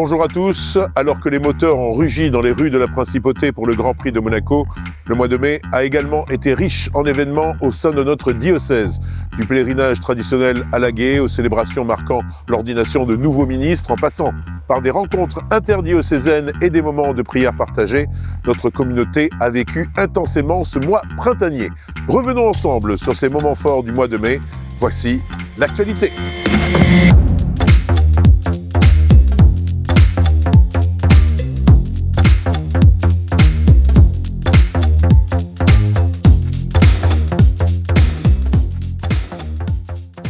Bonjour à tous. Alors que les moteurs ont rugi dans les rues de la Principauté pour le Grand Prix de Monaco, le mois de mai a également été riche en événements au sein de notre diocèse. Du pèlerinage traditionnel à Laguet aux célébrations marquant l'ordination de nouveaux ministres, en passant par des rencontres interdiocésaines et des moments de prière partagés, notre communauté a vécu intensément ce mois printanier. Revenons ensemble sur ces moments forts du mois de mai. Voici l'actualité.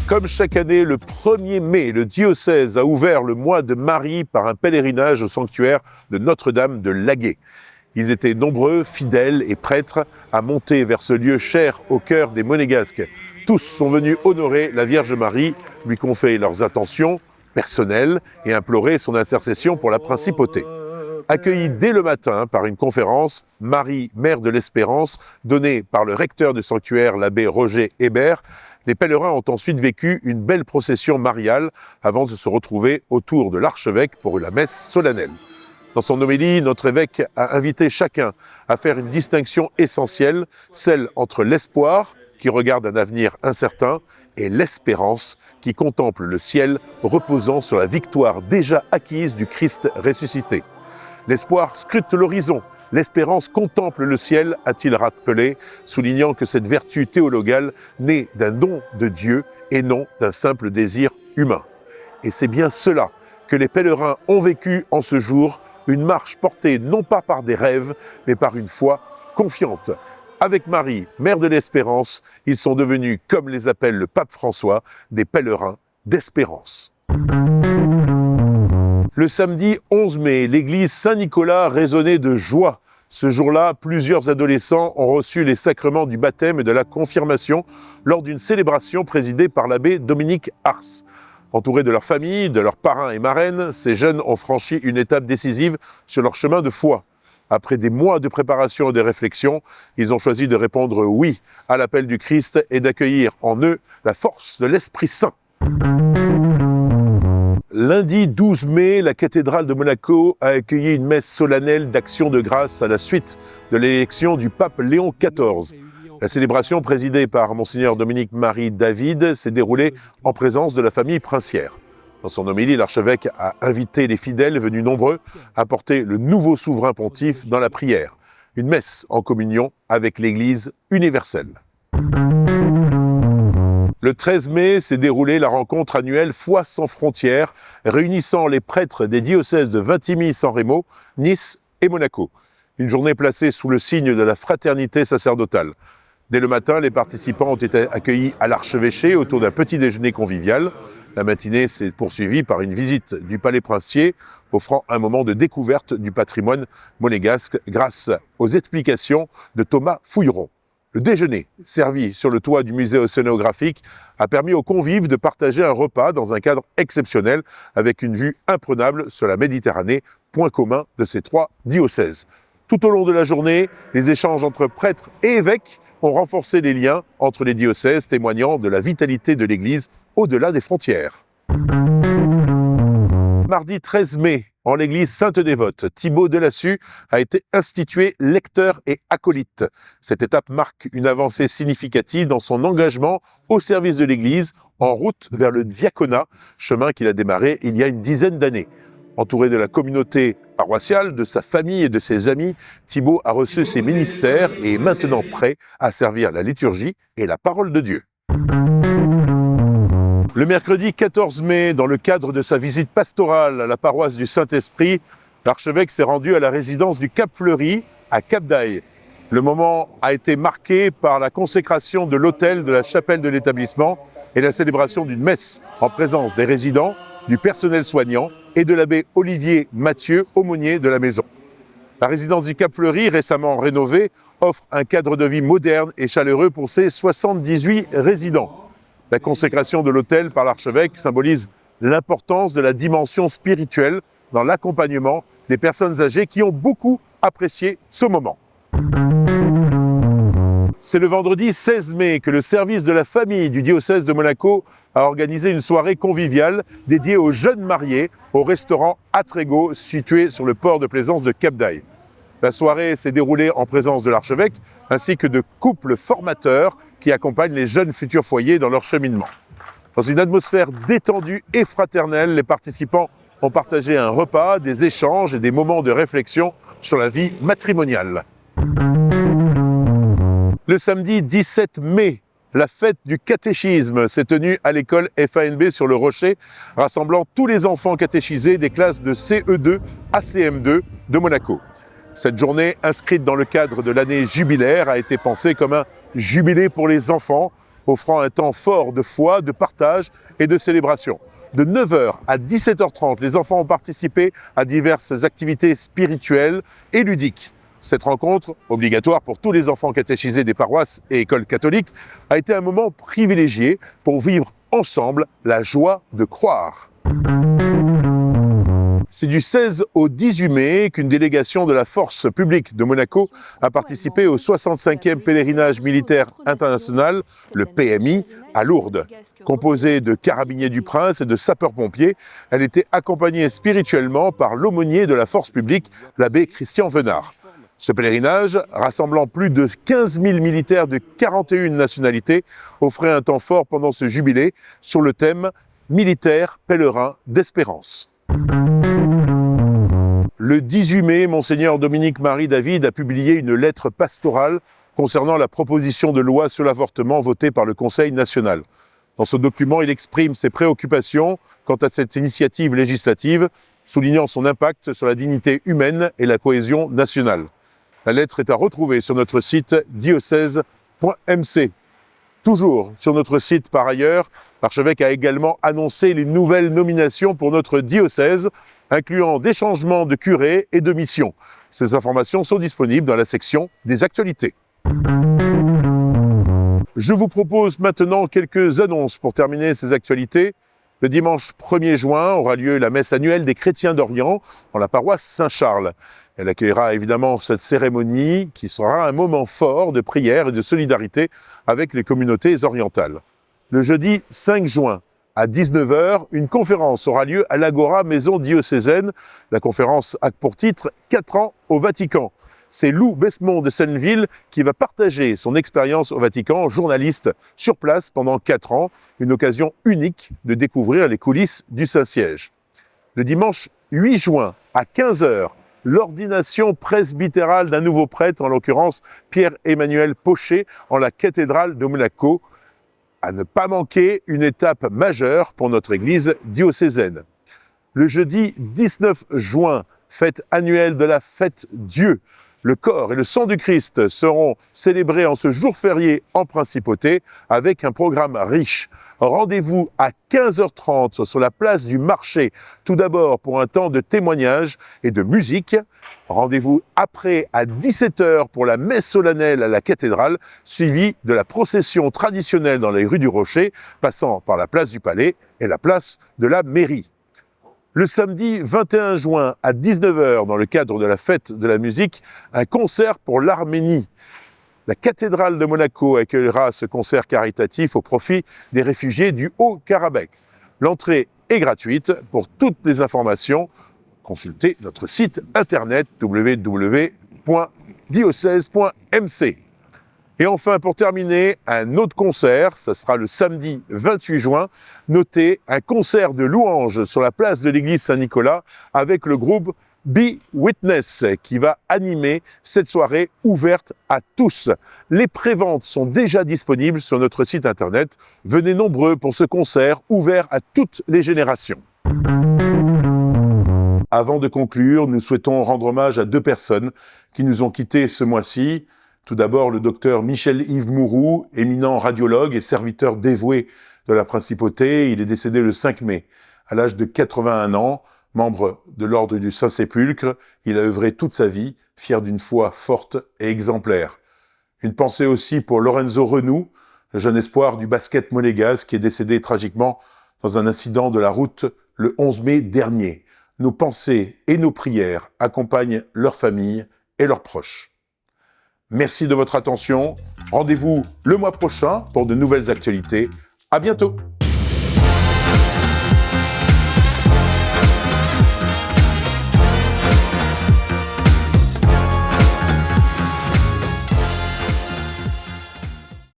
Comme chaque année, le 1er mai, le diocèse a ouvert le mois de Marie par un pèlerinage au sanctuaire de Notre-Dame de Laguet. Ils étaient nombreux, fidèles et prêtres, à monter vers ce lieu cher au cœur des Monégasques. Tous sont venus honorer la Vierge Marie, lui confier leurs attentions personnelles et implorer son intercession pour la Principauté. Accueillis dès le matin par une conférence, Marie, Mère de l'Espérance, donnée par le recteur du sanctuaire, l'abbé Roger Hébert, les pèlerins ont ensuite vécu une belle procession mariale avant de se retrouver autour de l'archevêque pour la messe solennelle. Dans son homélie, notre évêque a invité chacun à faire une distinction essentielle, celle entre l'espoir, qui regarde un avenir incertain, et l'espérance, qui contemple le ciel, reposant sur la victoire déjà acquise du Christ ressuscité. L'espoir scrute l'horizon, l'espérance contemple le ciel, a-t-il rappelé, soulignant que cette vertu théologale naît d'un don de Dieu et non d'un simple désir humain. Et c'est bien cela que les pèlerins ont vécu en ce jour, une marche portée non pas par des rêves, mais par une foi confiante. Avec Marie, Mère de l'Espérance, ils sont devenus, comme les appelle le pape François, des pèlerins d'espérance. Le samedi 11 mai, l'église Saint-Nicolas résonnait de joie. Ce jour-là, plusieurs adolescents ont reçu les sacrements du baptême et de la confirmation lors d'une célébration présidée par l'abbé Dominique Ars. Entourés de leur famille, de leurs parrains et marraines, ces jeunes ont franchi une étape décisive sur leur chemin de foi. Après des mois de préparation et de réflexion, ils ont choisi de répondre oui à l'appel du Christ et d'accueillir en eux la force de l'Esprit Saint. Lundi 12 mai, la cathédrale de Monaco a accueilli une messe solennelle d'action de grâce à la suite de l'élection du pape Léon XIV. La célébration, présidée par Monseigneur Dominique-Marie David, s'est déroulée en présence de la famille princière. Dans son homélie, l'archevêque a invité les fidèles venus nombreux à porter le nouveau souverain pontife dans la prière. Une messe en communion avec l'Église universelle. Le 13 mai s'est déroulée la rencontre annuelle Foi sans frontières, réunissant les prêtres des diocèses de Vintimille-San Remo, Nice et Monaco. Une journée placée sous le signe de la fraternité sacerdotale. Dès le matin, les participants ont été accueillis à l'archevêché autour d'un petit déjeuner convivial. La matinée s'est poursuivie par une visite du palais princier, offrant un moment de découverte du patrimoine monégasque grâce aux explications de Thomas Fouilleron. Le déjeuner, servi sur le toit du musée océanographique, a permis aux convives de partager un repas dans un cadre exceptionnel avec une vue imprenable sur la Méditerranée, point commun de ces trois diocèses. Tout au long de la journée, les échanges entre prêtres et évêques ont renforcé les liens entre les diocèses, témoignant de la vitalité de l'Église au-delà des frontières. Mardi 13 mai, en l'église Sainte-Dévote, Thibaut Delassus a été institué lecteur et acolyte. Cette étape marque une avancée significative dans son engagement au service de l'Église en route vers le diaconat, chemin qu'il a démarré il y a une dizaine d'années. Entouré de la communauté paroissiale, de sa famille et de ses amis, Thibaut a reçu ses ministères et est maintenant prêt à servir la liturgie et la parole de Dieu. Le mercredi 14 mai, dans le cadre de sa visite pastorale à la paroisse du Saint-Esprit, l'archevêque s'est rendu à la résidence du Cap Fleuri, à Cap d'Aille. Le moment a été marqué par la consécration de l'autel de la chapelle de l'établissement et la célébration d'une messe en présence des résidents, du personnel soignant et de l'abbé Olivier Mathieu, aumônier de la maison. La résidence du Cap Fleuri, récemment rénovée, offre un cadre de vie moderne et chaleureux pour ses 78 résidents. La consécration de l'autel par l'archevêque symbolise l'importance de la dimension spirituelle dans l'accompagnement des personnes âgées qui ont beaucoup apprécié ce moment. C'est le vendredi 16 mai que le service de la famille du diocèse de Monaco a organisé une soirée conviviale dédiée aux jeunes mariés au restaurant Atrego situé sur le port de plaisance de Cap d'Aille. La soirée s'est déroulée en présence de l'archevêque ainsi que de couples formateurs qui accompagnent les jeunes futurs foyers dans leur cheminement. Dans une atmosphère détendue et fraternelle, les participants ont partagé un repas, des échanges et des moments de réflexion sur la vie matrimoniale. Le samedi 17 mai, la fête du catéchisme s'est tenue à l'école FANB sur le Rocher, rassemblant tous les enfants catéchisés des classes de CE2 à CM2 de Monaco. Cette journée, inscrite dans le cadre de l'année jubilaire, a été pensée comme un jubilé pour les enfants, offrant un temps fort de foi, de partage et de célébration. De 9h à 17h30, les enfants ont participé à diverses activités spirituelles et ludiques. Cette rencontre, obligatoire pour tous les enfants catéchisés des paroisses et écoles catholiques, a été un moment privilégié pour vivre ensemble la joie de croire. C'est du 16 au 18 mai qu'une délégation de la Force publique de Monaco a participé au 65e pèlerinage militaire international, le PMI, à Lourdes. Composée de carabiniers du Prince et de sapeurs-pompiers, elle était accompagnée spirituellement par l'aumônier de la Force publique, l'abbé Christian Venard. Ce pèlerinage, rassemblant plus de 15 000 militaires de 41 nationalités, offrait un temps fort pendant ce jubilé sur le thème « Militaires, pèlerins d'espérance ». Le 18 mai, Monseigneur Dominique-Marie David a publié une lettre pastorale concernant la proposition de loi sur l'avortement votée par le Conseil national. Dans ce document, il exprime ses préoccupations quant à cette initiative législative, soulignant son impact sur la dignité humaine et la cohésion nationale. La lettre est à retrouver sur notre site diocèse.mc. Toujours sur notre site par ailleurs, l'archevêque a également annoncé les nouvelles nominations pour notre diocèse, incluant des changements de curé et de mission. Ces informations sont disponibles dans la section des actualités. Je vous propose maintenant quelques annonces pour terminer ces actualités. Le dimanche 1er juin aura lieu la messe annuelle des chrétiens d'Orient en la paroisse Saint-Charles. Elle accueillera évidemment cette cérémonie qui sera un moment fort de prière et de solidarité avec les communautés orientales. Le jeudi 5 juin, à 19h, une conférence aura lieu à l'Agora Maison diocésaine. La conférence a pour titre « 4 ans au Vatican ». C'est Lou Besmond de Senneville qui va partager son expérience au Vatican, journaliste sur place pendant 4 ans, une occasion unique de découvrir les coulisses du Saint-Siège. Le dimanche 8 juin, à 15h, l'ordination presbytérale d'un nouveau prêtre, en l'occurrence Pierre-Emmanuel Pochet, en la cathédrale de Monaco. À ne pas manquer, une étape majeure pour notre église diocésaine. Le jeudi 19 juin, fête annuelle de la fête Dieu. Le corps et le sang du Christ seront célébrés en ce jour férié en principauté avec un programme riche. Rendez-vous à 15h30 sur la place du marché, tout d'abord pour un temps de témoignage et de musique. Rendez-vous après à 17h pour la messe solennelle à la cathédrale, suivie de la procession traditionnelle dans les rues du Rocher, passant par la place du Palais et la place de la mairie. Le samedi 21 juin à 19h, dans le cadre de la fête de la musique, un concert pour l'Arménie. La cathédrale de Monaco accueillera ce concert caritatif au profit des réfugiés du Haut-Karabakh. L'entrée est gratuite. Pour toutes les informations, consultez notre site internet www.diocèse.mc. Et enfin, pour terminer, un autre concert, ce sera le samedi 28 juin. Notez un concert de louanges sur la place de l'église Saint-Nicolas avec le groupe Be Witness qui va animer cette soirée ouverte à tous. Les préventes sont déjà disponibles sur notre site internet. Venez nombreux pour ce concert ouvert à toutes les générations. Avant de conclure, nous souhaitons rendre hommage à 2 personnes qui nous ont quittés ce mois-ci. Tout d'abord, le docteur Michel-Yves Mouroux, éminent radiologue et serviteur dévoué de la Principauté. Il est décédé le 5 mai, à l'âge de 81 ans, membre de l'Ordre du Saint-Sépulcre. Il a œuvré toute sa vie, fier d'une foi forte et exemplaire. Une pensée aussi pour Lorenzo Renou, le jeune espoir du basket monégasque qui est décédé tragiquement dans un incident de la route le 11 mai dernier. Nos pensées et nos prières accompagnent leurs familles et leurs proches. Merci de votre attention. Rendez-vous le mois prochain pour de nouvelles actualités. À bientôt.